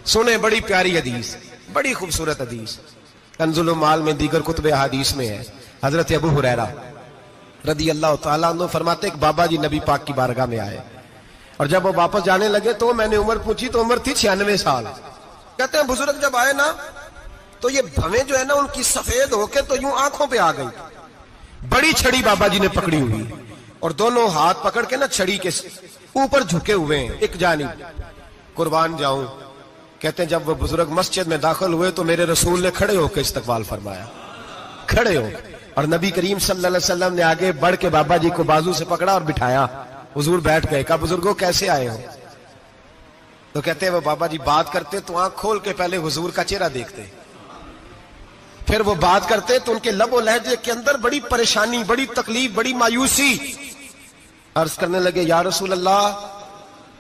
सुने बड़ी प्यारी हदीस, बड़ी खूबसूरत हदीस, कंजुल माल में दीगर कुतुब हदीस में है। हजरत अबू हुरैरा रदी अल्लाह तआला अन्हु फरमाते एक बाबा जी नबी पाक की बारगाह में आए और जब वो वापस जाने लगे तो मैंने उम्र पूछी तो उम्र थी 96 साल। कहते हैं बुजुर्ग जब आए ना तो ये भवें जो है ना उनकी सफेद होके तो यूं आंखों पे आ गई। बड़ी छड़ी बाबा जी ने पकड़ी हुई और दोनों हाथ पकड़ के ना छड़ी के ऊपर झुके हुए हैं एक जानिब, कुर्बान जाऊं। कहते हैं जब वो बुजुर्ग मस्जिद में दाखिल हुए तो मेरे रसूल ने खड़े होकर इस्तकबाल फरमाया, खड़े हो, और नबी करीम सल्लल्लाहु अलैहि वसल्लम ने आगे बढ़ के बाबा जी को बाजू से पकड़ा और बिठाया। हुजूर बैठ गए। कहा बुजुर्गो कैसे आए हो? तो कहते हैं वो बाबा जी बात करते तो आंख खोल के पहले हुजूर का चेहरा देखते, फिर वो बात करते तो उनके लबो लहजे के अंदर बड़ी परेशानी, बड़ी तकलीफ, बड़ी मायूसी। अर्ज करने लगे या रसूल अल्लाह,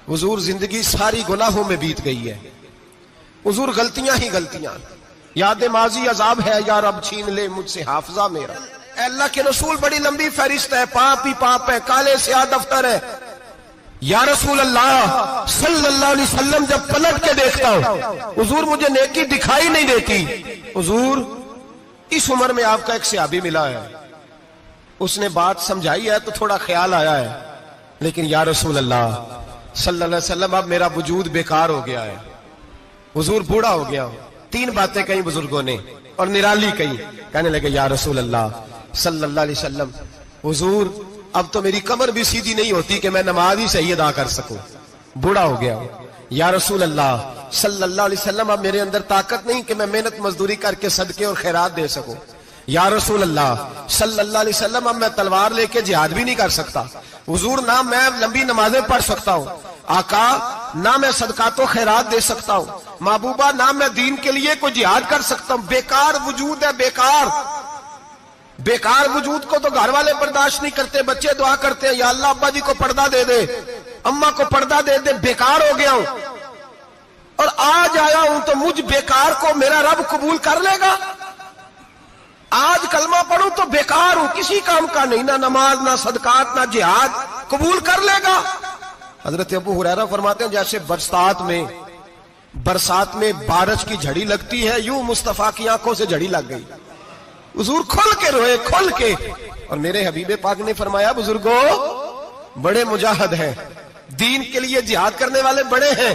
हुजूर जिंदगी सारी गुनाहों में बीत गई है, हुजूर गलतियां ही गलतियां, याद माजी अजाब है, या रब छीन ले मुझसे हाफजा मेरा। अल्लाह के रसूल बड़ी लंबी फहरिस्त है, पाप ही पाप है, काले स्याह दफ्तर है। या रसूल अल्लाह सल्लल्लाहु अलैहि वसल्लम जब पलट के देखता हूं हुजूर मुझे नेकी दिखाई नहीं देती। हुजूर इस उम्र में आपका एक सहाबी मिला है, उसने बात समझाई है तो थोड़ा ख्याल आया है, लेकिन या रसूल अल्लाह सल्लल्लाहु अलैहि वसल्लम अब मेरा वजूद बेकार हो गया है, हुजूर बूढ़ा हो गया हूं। 3 बातें कही बुजुर्गों ने और निराली कही। कहने लगे या रसूल अल्लाह सल्लल्लाहु अलैहि वसल्लम, हुजूर अब तो मेरी कमर भी सीधी नहीं होती कि मैं नमाज ही सही अदा कर सकूं, बूढ़ा हो गया हूं। या रसूल अल्लाह सल्लल्लाहु अलैहि वसल्लम अब मेरे अंदर ताकत नहीं कि मैं मेहनत मजदूरी करके सदके और खैरात दे सकूं। या रसूल अल्लाह सल्लल्लाहु अलैहि वसल्लम अब मैं तलवार लेके जिहाद भी नहीं कर सकता। हुजूर ना मैं लंबी नमाजें पढ़ सकता हूं, आका ना मैं सदकातो खैरात दे सकता हूं, महबूबा ना मैं दीन के लिए कोई जिहाद कर सकता हूं। बेकार वजूद है, बेकार। बेकार वजूद को तो घर वाले बर्दाश्त नहीं करते, बच्चे दुआ करते हैं या अल्लाह अब्बा जी को पर्दा दे दे, अम्मा को पर्दा दे दे, बेकार हो गया हूं और आज आया हूं तो मुझ बेकार को मेरा रब कबूल कर लेगा। आज कलमा पढ़ूं तो बेकार हूं, किसी काम का नहीं, ना नमाज ना सदकात ना जिहाद, कबूल कर लेगा। हजरत अबू हुरैरा फरमाते हैं जैसे बरसात में बारिश की झड़ी लगती है, यूं मुस्तफा की आंखों से झड़ी लग गई। हुजूर खुल के रोए, खुल के। और मेरे हबीबे पाक ने फरमाया बुजुर्गो बड़े मुजाहिद हैं, दीन के लिए जिहाद करने वाले बड़े हैं,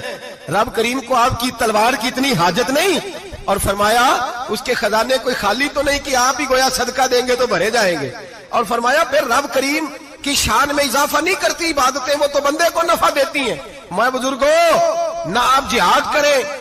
रब करीम को आपकी तलवार की इतनी हाजत नहीं। और फरमाया उसके खजाने कोई खाली तो नहीं कि आप ही गोया सदका देंगे तो भरे जाएंगे। और फरमाया फिर रब करीम की शान में इजाफा नहीं करती इबादतें, वो तो बंदे को नफा देती हैं। मैं बुजुर्गो ना आप जिहाद करें